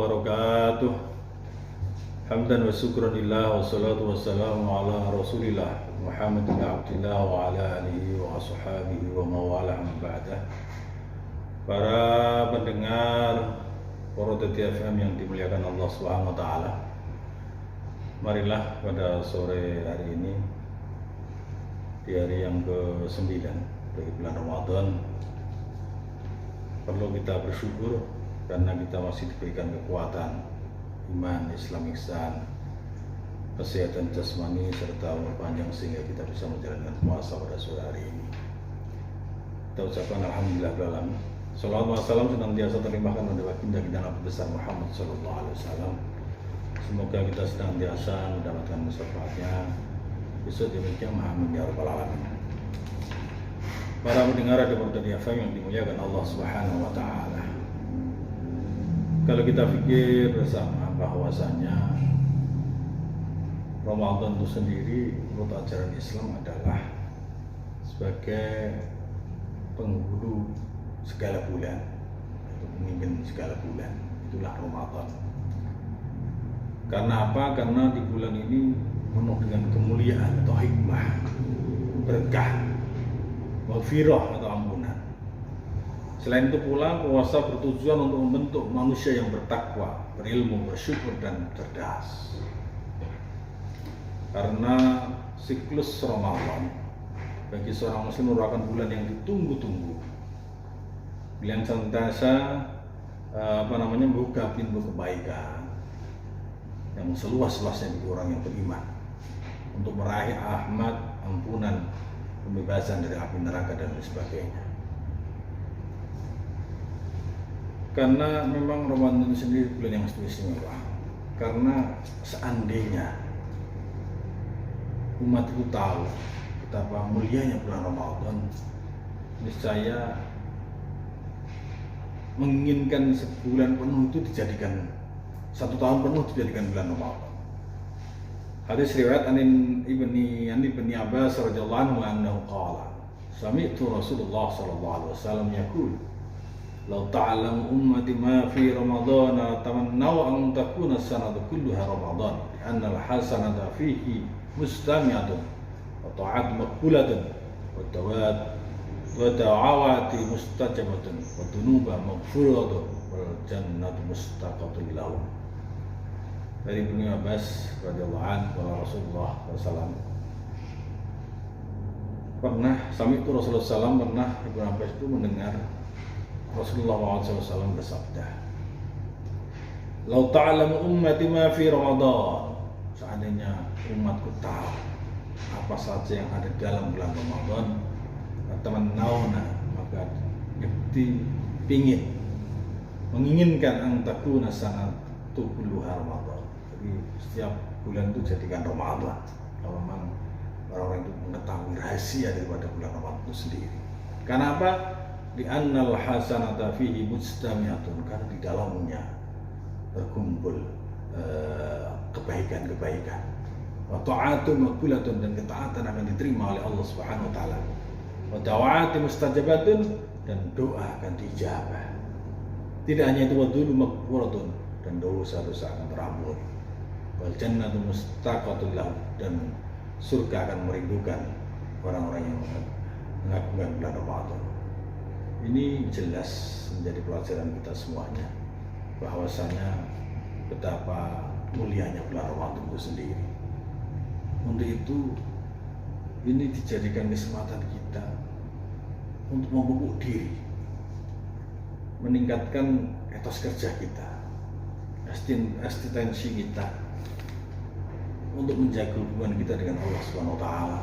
wabarakatuh. Hamdan wa syukran lillah wa salatu wassalamu ala rasulillah Muhammad bin Abdillah wa ala alihi wa ashabihi wa mawala ba'dah. Para pendengar Poroteti FM yang dimuliakan Allah Subhanahu wa taala. Marilah pada sore hari ini, di hari yang ke-9 dari bulan Ramadan, perlu kita bersyukur karena kita masih diberikan kekuatan iman, Islam, ihsan, kesehatan jasmani serta umur panjang sehingga kita bisa menjalankan puasa pada sore hari ini. Kita ucapkan alhamdulillah dalam salawat wa salam senantiasa terlimpahkan pada baginda kita Nabi besar Muhammad sallallahu alaihi wasallam. Semoga kita senantiasa mendapatkan syafaatnya besok di hari kiamat, amin ya rabbal alamin. Para pendengar Radio Poroteti FM yang dimuliakan Allah Subhanahu wa taala. Kalau kita pikir bersama bahwasanya Ramadan itu sendiri menurut ajaran Islam adalah sebagai penghulu segala bulan, atau pemimpin segala bulan, itulah Ramadan. Karena apa? Karena di bulan ini penuh dengan kemuliaan atau hikmah, berkah, maghfirah atau ampunan. Selain itu pula puasa bertujuan untuk membentuk manusia yang bertakwa, berilmu, bersyukur dan cerdas. Karena siklus Ramadan bagi seorang muslim merupakan bulan yang ditunggu-tunggu. Bulan senantiasa membuka pintu kebaikan yang seluas-luasnya bagi orang yang beriman untuk meraih rahmat, ampunan, pembebasan dari api neraka dan lain sebagainya. Karena memang Ramadan itu sendiri bulan yang istimewa. Karena seandainya umat itu tahu betapa mulianya bulan Ramadan, niscaya menginginkan sebulan penuh itu dijadikan, satu tahun penuh dijadikan bulan Ramadan. Hadis riwayat an Ibni Abbas radhiyallahu anhu qala sami'tu Rasulullah sallallahu alaihi wasallam yaqul law ta'lamu ummati ma fi ramadana tamannaw an takuna as-sanatu kulluha ramadan li'anna al-hasanata fihi mustami'atun wa ta'at maqbulatun wa da'awati mustajabatun wa dunuba maghfuratun wal jannatu mustaqatun lahum. Dari Ibnu Abbas radhiyallahu anhu bahwa Rasulullah SAW pernah, sami itu Rasulullah SAW pernah, Ibnu Abbas itu mendengar Rasulullah SAW bersabda, "Lau ta'lamu ummati ma fi Ramadan." Seandainya umatku tahu apa saja yang ada dalam bulan Ramadan, tamannauna, maka menginginkan antakuna sanatu kulluha Ramadan. Jadi setiap bulan itu jadikan Ramadan. Kalau memang orang-orang itu mengetahui rahasia daripada bulan Ramadan itu sendiri. Karena apa? Di annal hasanata fihi mustami'atun, karena di dalamnya terkumpul kebaikan-kebaikan. Wa ta'atun maqbulatun, dan ketaatan akan diterima oleh Allah Subhanahu wa taala. Wa da'awati mustajabatun, dan doa akan dijabah. Tidak hanya itu, wa dzulu maghfuratun, dan dosa-dosa akan terampuni. Wal jannatu mustaqatun lahum, dan surga akan merindukan orang-orang yang mengagungkan bulan Ramadan. Ini jelas menjadi pelajaran kita semuanya bahwasanya betapa mulianya bulan Ramadan itu sendiri. Untuk itu ini dijadikan kesempatan kita untuk memupuk diri, meningkatkan etos kerja kita, eksistensi kita, untuk menjaga hubungan kita dengan Allah Subhanahu wa taala,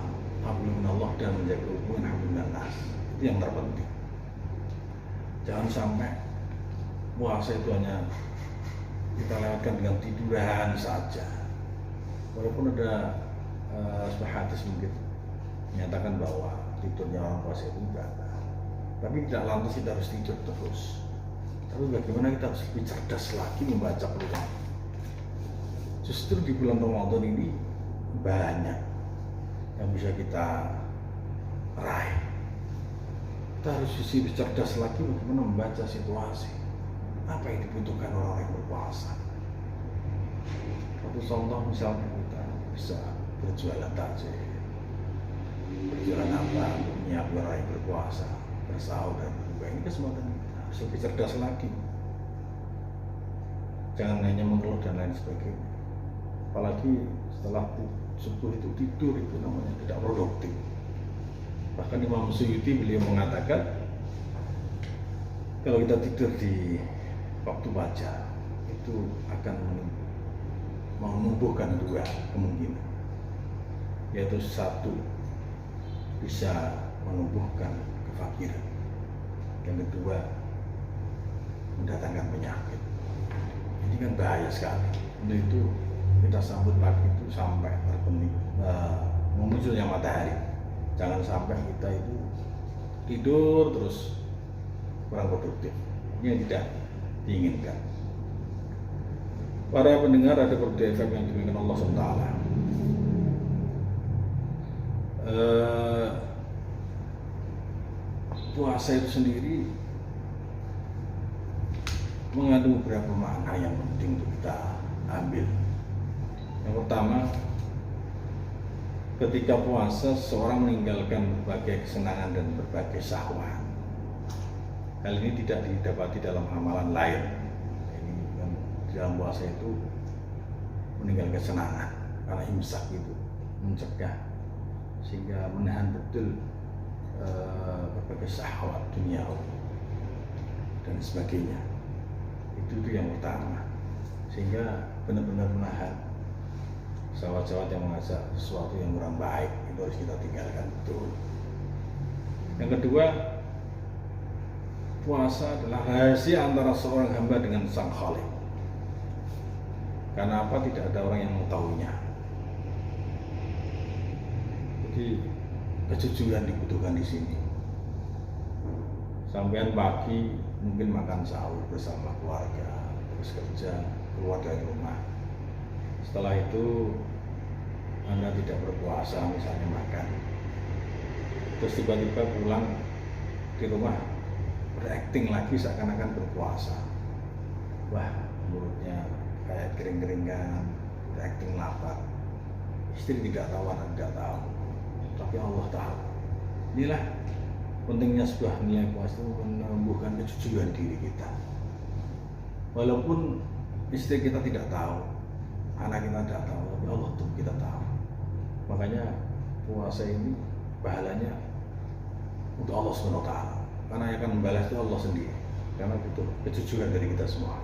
hablum minallah, dan menjaga hubungan hablum minannas. Itu yang terpenting. Jangan sampai puasa itu hanya kita lewatkan dengan tiduran saja. Walaupun ada sebuah hadis mungkin menyatakan bahwa tidurnya orang puasa itu ibadah, tapi tidak lantas kita harus tidur terus. Tapi bagaimana kita harus lebih cerdas lagi membaca peluang. Justru di bulan Ramadan ini banyak yang bisa kita raih. Kita harus lebih cerdas lagi bagaimana membaca situasi. Apa yang dibutuhkan orang yang berpuasa. contoh misalnya kita bisa berjualan takjil, berjualan apa, menyiapkan orang yang berpuasa, bersahur dan berbuka, ini kesempatan kita harus lebih cerdas lagi. Jangan hanya mengeluh dan lain sebagainya. Apalagi setelah subuh itu tidur, itu namanya tidak produktif. Bahkan Imam Suyuti beliau mengatakan kalau kita tidur di waktu fajar itu akan menumbuhkan dua kemungkinan, yaitu satu bisa menumbuhkan kefakiran, yang kedua mendatangkan penyakit. Ini kan bahaya sekali. Untuk itu kita sambut pagi itu sampai memunculnya matahari. Jangan sampai kita itu tidur terus kurang produktif. Ini yang tidak diinginkan. Para pendengar ada Produk FM yang dimuliakan Allah SWT. Puasa itu sendiri mengandung beberapa makna yang penting untuk kita ambil. Yang pertama, ketika puasa seorang meninggalkan berbagai kesenangan dan berbagai syahwat. Hal ini tidak didapati dalam amalan lain. Ini kan di dalam puasa itu meninggalkan kesenangan karena imsak itu mencegah sehingga menahan betul berbagai syahwat dunia dan sebagainya. Itu yang pertama, sehingga benar-benar menahan syahwat-syahwat yang mengajak sesuatu yang kurang baik, itu harus kita tinggalkan betul. Yang kedua, puasa adalah rahasia antara seorang hamba dengan Sang Khalik. Karena apa? Tidak ada orang yang mengetahuinya. Jadi kejujuran dibutuhkan di sini. Sampai pagi mungkin makan sahur bersama keluarga, terus kerja, keluar dari rumah. Setelah itu Anda tidak berpuasa, misalnya makan, terus tiba-tiba pulang di rumah berakting lagi seakan-akan berpuasa. Wah, mulutnya kayak kering-keringan, berakting lapar. Istri tidak tahu, anak tidak tahu, tapi Allah tahu. Inilah pentingnya sebuah nilai puasa itu menumbuhkan kejujuran diri kita. Walaupun istri kita tidak tahu, anak kita tidak tahu, tapi Allah tuh kita tahu. Makanya puasa ini pahalanya untuk Allah SWT, karena yang akan membalas itu Allah sendiri, karena butuh kejujuran dari kita semua.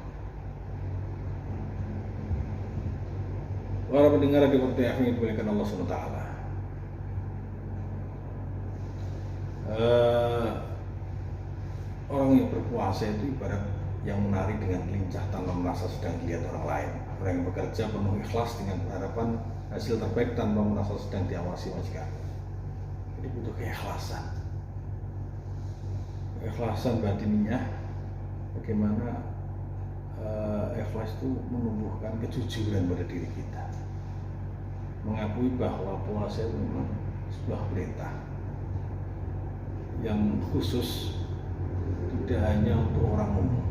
Para pendengar di Produk FM yang dimuliakan Allah SWT, orang yang berpuasa itu ibarat yang menari dengan lincah tanpa merasa sedang dilihat orang lain. Orang yang bekerja penuh ikhlas dengan harapan hasil terbaik tanpa merasa sedang diawasi majikan. Jadi butuh keikhlasan. Keikhlasan batinnya, bagaimana ikhlas itu menumbuhkan kejujuran pada diri kita. Mengakui bahwa puasa itu memang sebuah perintah yang khusus, tidak hanya untuk orang umum.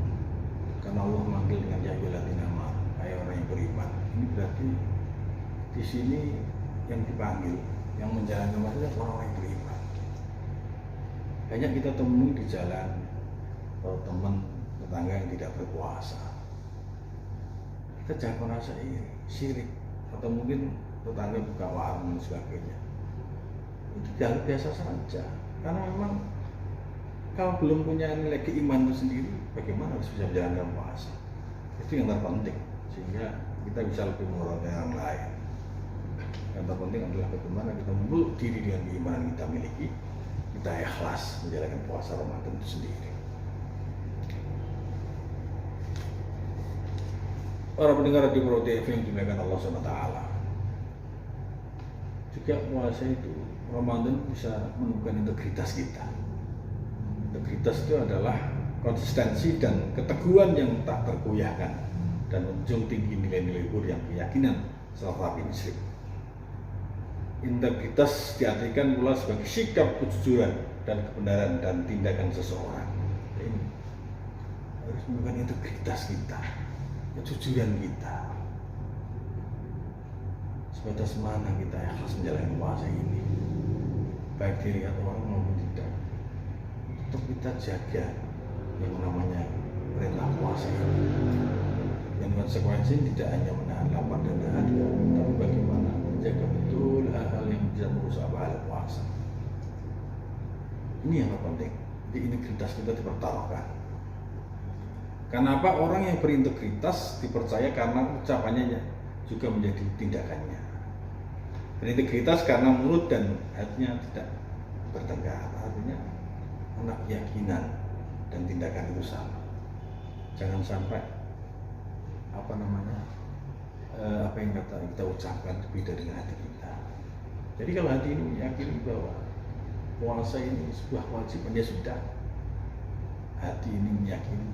Karena Allah manggil dengan ya ayyuhalladzina amanu, hai orang yang beriman. Ini berarti di sini yang dipanggil, yang menjalankan maksudnya orang-orang yang beriman. Banyak kita temui di jalan teman tetangga yang tidak berpuasa. Kita jangan merasa iri, syirik, atau mungkin tetangga buka warung dan sebagainya. Itu hal biasa saja. Karena memang kalau belum punya nilai keimanan sendiri, bagaimana harus bisa menjalankan puasa? Itu yang terpenting, sehingga kita bisa lebih mengorbankan yang lain. Yang terpenting adalah bagaimana kita membuat diri dengan keimanan kita miliki, kita ikhlas menjalankan puasa Ramadan itu sendiri. Para pendengar di Produk FM yang dimuliakan Allah SWT, juga puasa itu Ramadan bisa menunjukkan integritas kita. Integritas itu adalah konsistensi dan keteguhan yang tak tergoyahkan dan menjunjung tinggi nilai-nilai luhur yang keyakinan serta prinsip. Integritas diartikan pula sebagai sikap kejujuran dan kebenaran dan tindakan seseorang. Ini harus menunjukkan integritas kita, kejujuran kita. sebatas mana kita ikhlas menjalani puasa ini, baik dilihat orang maupun tidak. Tetap kita jaga yang namanya perintah puasa ini. Yang konsekuensi tidak hanya menahan lapar dan dahaga, tapi bagaimana menjaga betul hal-hal yang tidak merusak pahala puasa. Ini yang terpenting. Jadi integritas kita dipertaruhkan. Kenapa orang yang berintegritas dipercaya? Karena ucapannya juga menjadi tindakannya. Berintegritas karena mulut dan hatinya tidak bertengkar. Artinya anak keyakinan dan tindakan itu sama. Jangan sampai apa yang kita ucapkan beda dengan hati kita. Jadi kalau hati ini meyakini bahwa puasa ini sebuah kewajiban, ya sudah. Hati ini meyakini,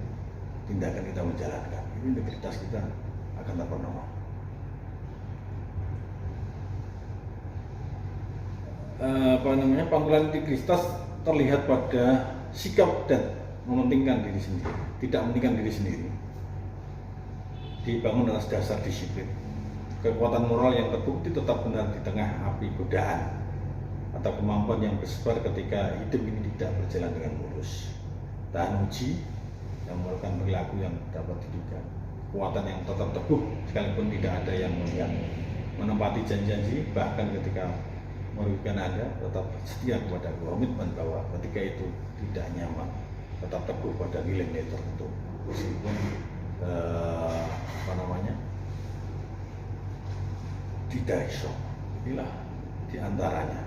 tindakan kita menjalankan, ini integritas kita akan terpenuhi. Panggilan integritas terlihat pada sikap dan mementingkan diri sendiri, tidak mementingkan diri sendiri. Dibangun atas dasar disiplin. Kekuatan moral yang terbukti tetap benar di tengah api godaan, atau kemampuan yang bersebar ketika hidup ini tidak berjalan dengan mulus. Tahan uji yang merupakan perilaku yang dapat diduga. Kekuatan yang tetap teguh sekalipun tidak ada yang melihat. Menempati janji-janji bahkan ketika merugikan Anda, tetap setia kepada komitmen bahwa ketika itu tidak nyaman, tetap teguh pada nilai-nilai tertentu. Meskipun tidak iso. Inilah diantaranya.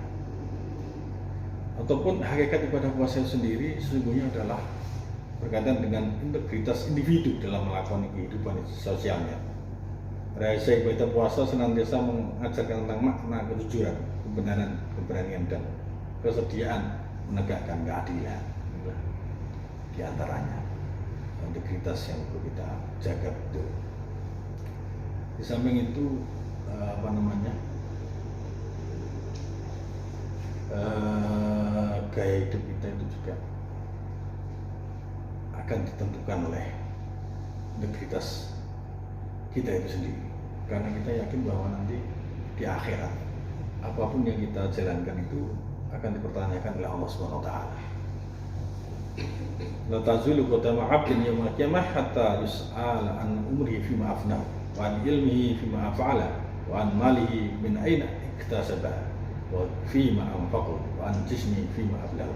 Ataupun hakikat ibadah puasa sendiri sesungguhnya adalah berkaitan dengan integritas individu dalam melakukan kehidupan sosialnya. Rahasia ibadah puasa senantiasa mengajarkan tentang makna kejujuran, kebenaran, keberanian, dan kesediaan menegakkan keadilan. Inilah diantaranya integritas yang perlu kita jaga betul. Di samping itu gaya hidup kita itu juga akan ditentukan oleh integritas kita itu sendiri, karena kita yakin bahwa nanti di akhirat apapun yang kita jalankan itu akan dipertanyakan oleh Allah Subhanahu wa taala. La tazulu qadama 'abdin yaumil qiyamah hatta yus'ala an umrihi fima afna wa an ilmihi fima af'ala wa an malihi min aina iktasaba wa fima anfaqa wa an jismihi fima ablahu.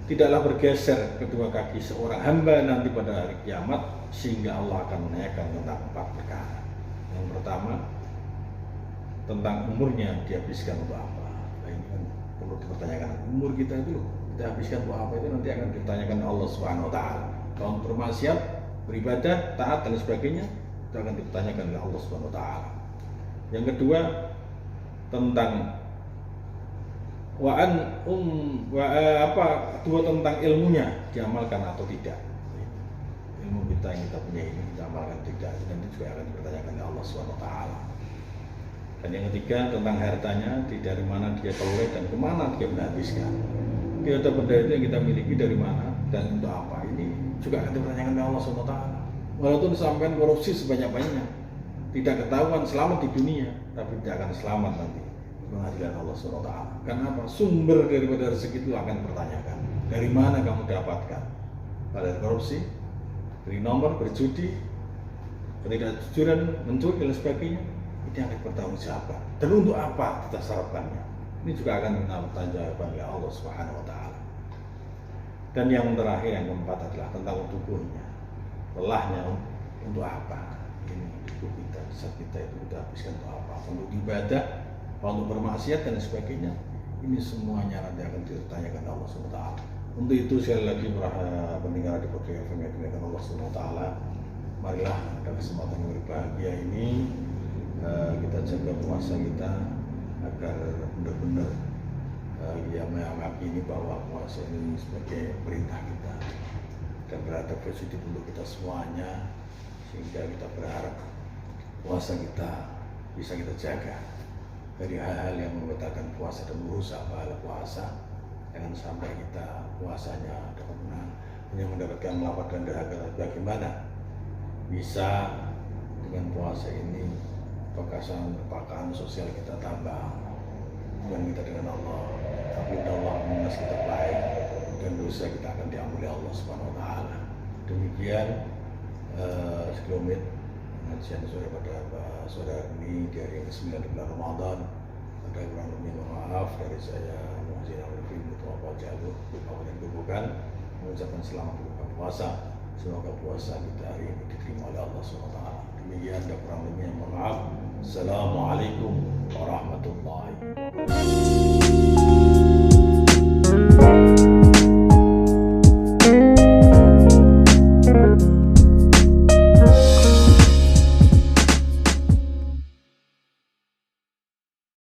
Tidaklah bergeser kedua kaki seorang hamba nanti pada hari kiamat sehingga Allah akan menanyakan tentang 4 perkara. Yang pertama, tentang umurnya dihabiskan untuk apa. Nah, ini kan perlu dipertanyakan. Umur kita itu kita habiskan untuk apa, itu nanti akan ditanyakan Allah Subhanahu wa taala. Kalau bermaksiat, beribadah, taat dan sebagainya, itu akan dipertanyakan oleh Allah Subhanahu wa taala. Yang kedua, tentang kedua tentang ilmunya diamalkan atau tidak. Ilmu kita yang kita punya ini kita amalkan tidak, dan itu juga akan dipertanyakan oleh Allah Subhanahu wa taala. Dan yang ketiga, tentang hartanya, dari mana dia peroleh dan kemana dia menghabiskan. Harta benda itu yang kita miliki dari mana dan untuk apa, ini juga akan dipertanyakan oleh Allah Subhanahu wa taala. Walaupun sampai korupsi sebanyak-banyaknya, tidak ketahuan selamat di dunia, tapi tidak akan selamat nanti pengadilan Allah Subhanahu wa taala. Kenapa? Sumber daripada rezeki itu akan dipertanyakan. Dari mana kamu dapatkan? Pada korupsi, beri nomor, berjudi, ketidakjujuran, mencuri dan sebagainya, ini akan bertanggungjawabkan. Dan untuk apa kita sarapkannya? Ini juga akan dipertanyakan oleh Allah Subhanahu wa taala. Dan yang terakhir, yang keempat adalah tentang tubuhnya. Lelahnya untuk apa? Ini tubuh kita, saat kita itu kita habiskan untuk apa? Untuk ibadah, untuk bermaksiat dan sebagainya. Ini semuanya nanti akan ditanyakan Allah Subhanahu wa taala. Untuk itu sekali lagi para pendengar di podcast FM yang dimuliakan Allah Subhanahu wa taala, marilah pada kesempatan yang berbahagia ini kita jaga puasa kita agar benar-benar meyakini bahwa puasa ini sebagai perintah kita dan beradab positif untuk kita semuanya, sehingga kita berharap puasa kita bisa kita jaga dari hal-hal yang membatalkan puasa dan merusak pahala puasa. Jangan sampai kita puasanya dapat mendapatkan lapar dan dahaga. Bagaimana bisa dengan puasa ini kepekaan sosial kita tambah, hubungan kita dengan Allah, Allah menas kita baik, dan dosa kita akan diampuni Allah Subhanahu Wa Taala. Demikian sekelumit pengajian sore pada sore ini di hari ke-9 bulan Ramadan. Ada kurang lebih maaf dari saya Muhammad Al-Fim Mustafa Jalur Kabupaten Gerobogan mengucapkan selamat berbuka puasa. Semoga puasa kita hari ini diterima oleh Allah SWT. Demikian dan kurang lebih maaf. Assalamualaikum warahmatullahi wabarakatuh.